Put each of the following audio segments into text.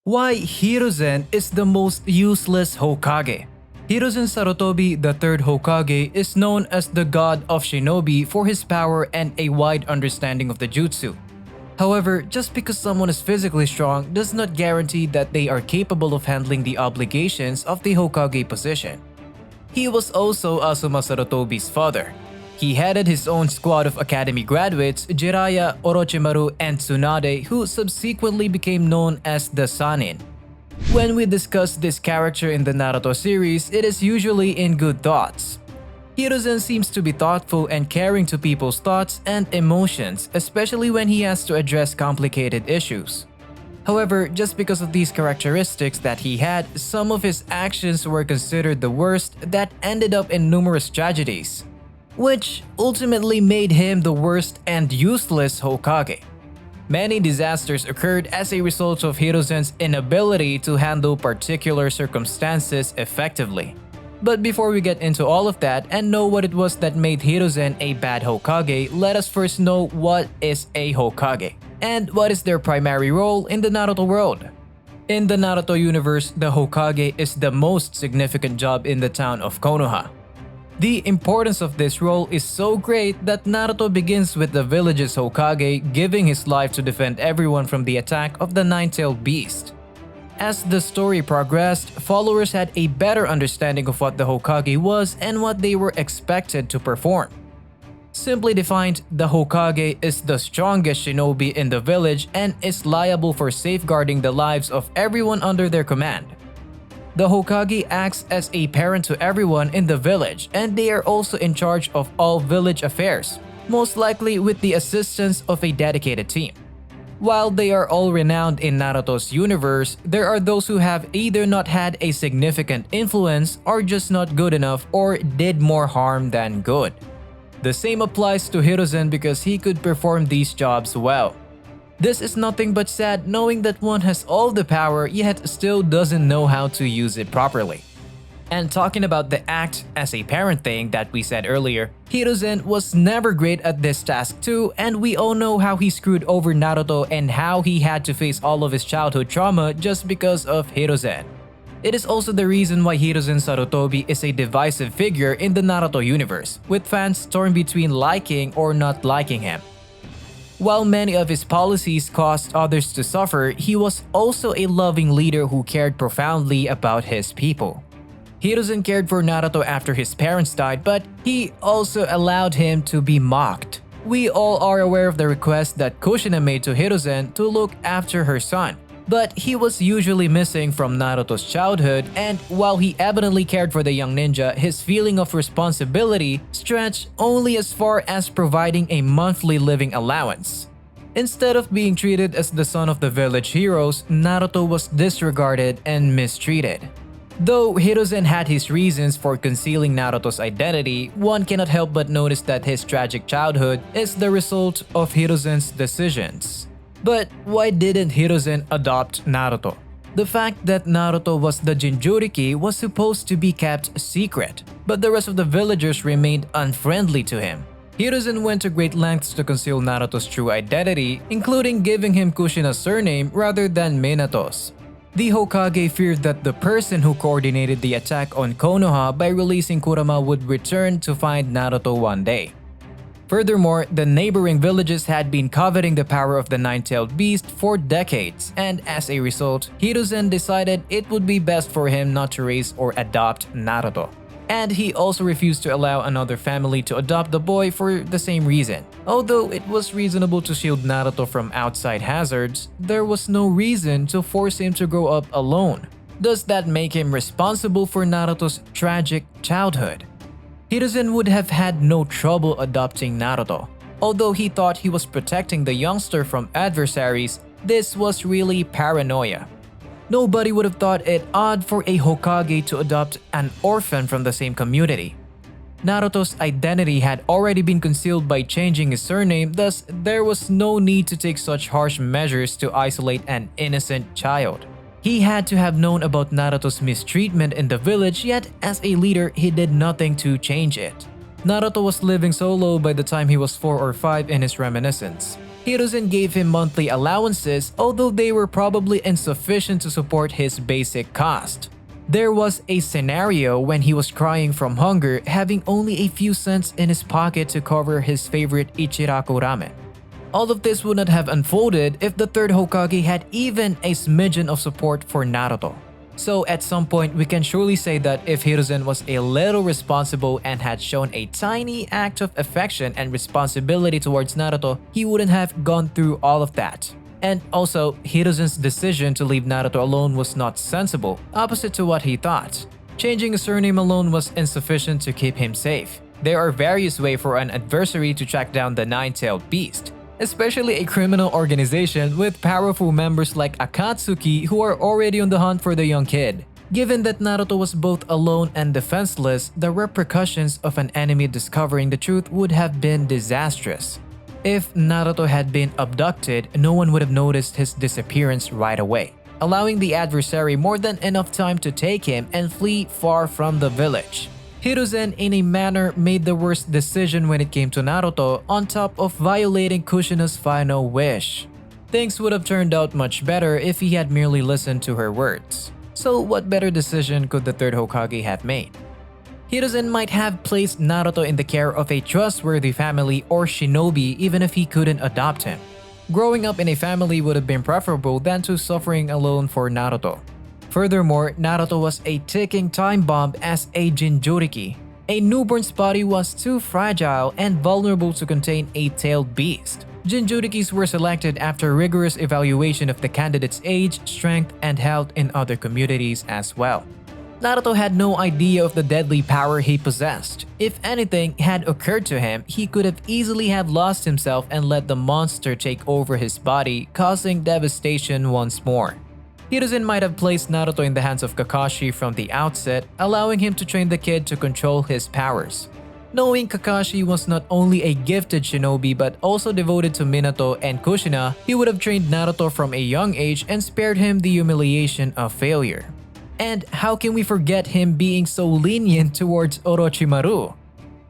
Why Hiruzen is the most useless Hokage. Hiruzen Sarutobi, the third Hokage, is known as the god of Shinobi for his power and a wide understanding of the Jutsu. However, just because someone is physically strong does not guarantee that they are capable of handling the obligations of the Hokage position. He was also Asuma Sarutobi's father. He headed his own squad of academy graduates, Jiraiya, Orochimaru, and Tsunade, who subsequently became known as the Sannin. When we discuss this character in the Naruto series, it is usually in good thoughts. Hiruzen seems to be thoughtful and caring to people's thoughts and emotions, especially when he has to address complicated issues. However, just because of these characteristics that he had, some of his actions were considered the worst that ended up in numerous tragedies, which ultimately made him the worst and useless Hokage. Many disasters occurred as a result of Hiruzen's inability to handle particular circumstances effectively. But before we get into all of that and know what it was that made Hiruzen a bad Hokage, let us first know what is a Hokage and what is their primary role in the Naruto world. In the Naruto universe, the Hokage is the most significant job in the town of Konoha. The importance of this role is so great that Naruto begins with the village's Hokage giving his life to defend everyone from the attack of the nine-tailed beast. As the story progressed, followers had a better understanding of what the Hokage was and what they were expected to perform. Simply defined, the Hokage is the strongest shinobi in the village and is liable for safeguarding the lives of everyone under their command. The Hokage acts as a parent to everyone in the village, and they are also in charge of all village affairs, most likely with the assistance of a dedicated team. While they are all renowned in Naruto's universe, there are those who have either not had a significant influence, are just not good enough, or did more harm than good. The same applies to Hiruzen because he could perform these jobs well. This is nothing but sad knowing that one has all the power yet still doesn't know how to use it properly. And talking about the act as a parent thing that we said earlier, Hiruzen was never great at this task too, and we all know how he screwed over Naruto and how he had to face all of his childhood trauma just because of Hiruzen. It is also the reason why Hiruzen Sarutobi is a divisive figure in the Naruto universe, with fans torn between liking or not liking him. While many of his policies caused others to suffer, he was also a loving leader who cared profoundly about his people. Hiruzen cared for Naruto after his parents died, but he also allowed him to be mocked. We all are aware of the request that Kushina made to Hiruzen to look after her son, but he was usually missing from Naruto's childhood, and while he evidently cared for the young ninja, his feeling of responsibility stretched only as far as providing a monthly living allowance. Instead of being treated as the son of the village heroes, Naruto was disregarded and mistreated. Though Hiruzen had his reasons for concealing Naruto's identity, one cannot help but notice that his tragic childhood is the result of Hiruzen's decisions. But why didn't Hiruzen adopt Naruto? The fact that Naruto was the Jinchuriki was supposed to be kept secret, but the rest of the villagers remained unfriendly to him. Hiruzen went to great lengths to conceal Naruto's true identity, including giving him Kushina's surname rather than Minato's. The Hokage feared that the person who coordinated the attack on Konoha by releasing Kurama would return to find Naruto one day. Furthermore, the neighboring villages had been coveting the power of the nine-tailed beast for decades, and as a result, Hiruzen decided it would be best for him not to raise or adopt Naruto. And he also refused to allow another family to adopt the boy for the same reason. Although it was reasonable to shield Naruto from outside hazards, there was no reason to force him to grow up alone. Does that make him responsible for Naruto's tragic childhood? Hiruzen would have had no trouble adopting Naruto. Although he thought he was protecting the youngster from adversaries, this was really paranoia. Nobody would have thought it odd for a Hokage to adopt an orphan from the same community. Naruto's identity had already been concealed by changing his surname, thus there was no need to take such harsh measures to isolate an innocent child. He had to have known about Naruto's mistreatment in the village, yet as a leader, he did nothing to change it. Naruto was living solo by the time he was 4 or 5 in his reminiscence. Hiruzen gave him monthly allowances, although they were probably insufficient to support his basic cost. There was a scenario when he was crying from hunger, having only a few cents in his pocket to cover his favorite Ichiraku ramen. All of this would not have unfolded if the third Hokage had even a smidgen of support for Naruto. So at some point, we can surely say that if Hiruzen was a little responsible and had shown a tiny act of affection and responsibility towards Naruto, he wouldn't have gone through all of that. And also, Hiruzen's decision to leave Naruto alone was not sensible, opposite to what he thought. Changing a surname alone was insufficient to keep him safe. There are various ways for an adversary to track down the nine-tailed beast, especially a criminal organization with powerful members like Akatsuki who are already on the hunt for the young kid. Given that Naruto was both alone and defenseless, the repercussions of an enemy discovering the truth would have been disastrous. If Naruto had been abducted, no one would have noticed his disappearance right away, allowing the adversary more than enough time to take him and flee far from the village. Hiruzen in a manner made the worst decision when it came to Naruto, on top of violating Kushina's final wish. Things would have turned out much better if he had merely listened to her words. So what better decision could the third Hokage have made? Hiruzen might have placed Naruto in the care of a trustworthy family or shinobi even if he couldn't adopt him. Growing up in a family would have been preferable than to suffering alone for Naruto. Furthermore, Naruto was a ticking time bomb as a Jinchuriki. A newborn's body was too fragile and vulnerable to contain a tailed beast. Jinchurikis were selected after rigorous evaluation of the candidate's age, strength, and health in other communities as well. Naruto had no idea of the deadly power he possessed. If anything had occurred to him, he could have easily have lost himself and let the monster take over his body, causing devastation once more. Hiruzen might have placed Naruto in the hands of Kakashi from the outset, allowing him to train the kid to control his powers. Knowing Kakashi was not only a gifted shinobi but also devoted to Minato and Kushina, he would have trained Naruto from a young age and spared him the humiliation of failure. And how can we forget him being so lenient towards Orochimaru?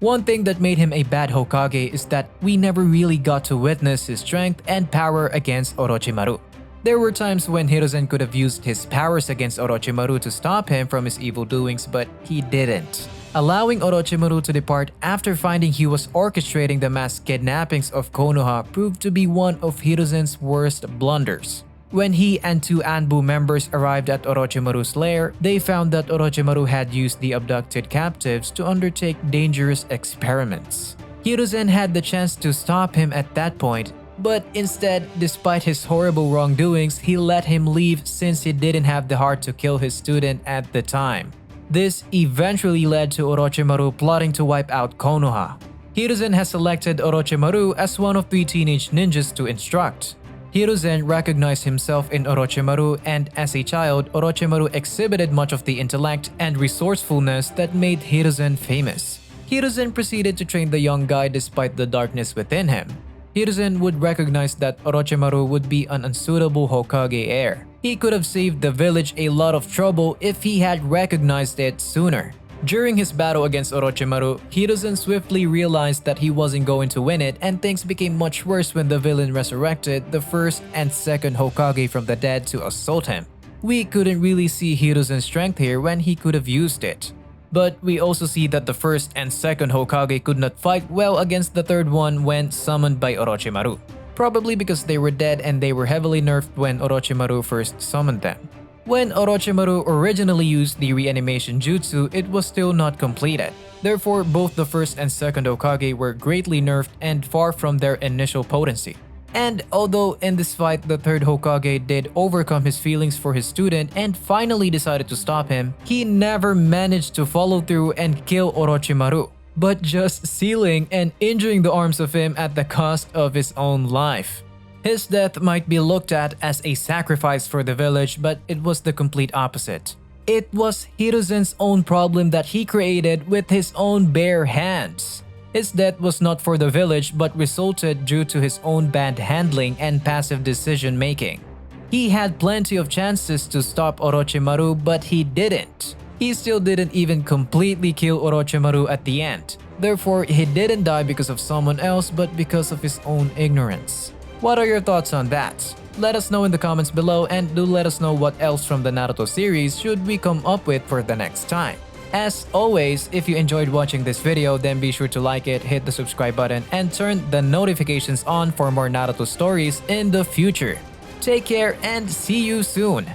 One thing that made him a bad Hokage is that we never really got to witness his strength and power against Orochimaru. There were times when Hiruzen could have used his powers against Orochimaru to stop him from his evil doings, but he didn't. Allowing Orochimaru to depart after finding he was orchestrating the mass kidnappings of Konoha proved to be one of Hiruzen's worst blunders. When he and two Anbu members arrived at Orochimaru's lair, they found that Orochimaru had used the abducted captives to undertake dangerous experiments. Hiruzen had the chance to stop him at that point, but instead, despite his horrible wrongdoings, he let him leave since he didn't have the heart to kill his student at the time. This eventually led to Orochimaru plotting to wipe out Konoha. Hiruzen has selected Orochimaru as one of 3 teenage ninjas to instruct. Hiruzen recognized himself in Orochimaru, and as a child, Orochimaru exhibited much of the intellect and resourcefulness that made Hiruzen famous. Hiruzen proceeded to train the young guy despite the darkness within him. Hiruzen would recognize that Orochimaru would be an unsuitable Hokage heir. He could have saved the village a lot of trouble if he had recognized it sooner. During his battle against Orochimaru, Hiruzen swiftly realized that he wasn't going to win it, and things became much worse when the villain resurrected the first and second Hokage from the dead to assault him. We couldn't really see Hiruzen's strength here when he could have used it. But we also see that the first and second Hokage could not fight well against the third one when summoned by Orochimaru. Probably because they were dead and they were heavily nerfed when Orochimaru first summoned them. When Orochimaru originally used the reanimation jutsu, it was still not completed. Therefore, both the first and second Hokage were greatly nerfed and far from their initial potency. And although in this fight the third Hokage did overcome his feelings for his student and finally decided to stop him, he never managed to follow through and kill Orochimaru, but just sealing and injuring the arms of him at the cost of his own life. His death might be looked at as a sacrifice for the village, but it was the complete opposite. It was Hiruzen's own problem that he created with his own bare hands. His death was not for the village but resulted due to his own bad handling and passive decision making. He had plenty of chances to stop Orochimaru, but he didn't. He still didn't even completely kill Orochimaru at the end. Therefore, he didn't die because of someone else but because of his own ignorance. What are your thoughts on that? Let us know in the comments below, and do let us know what else from the Naruto series should we come up with for the next time. As always, if you enjoyed watching this video, then be sure to like it, hit the subscribe button, and turn the notifications on for more Naruto stories in the future. Take care and see you soon!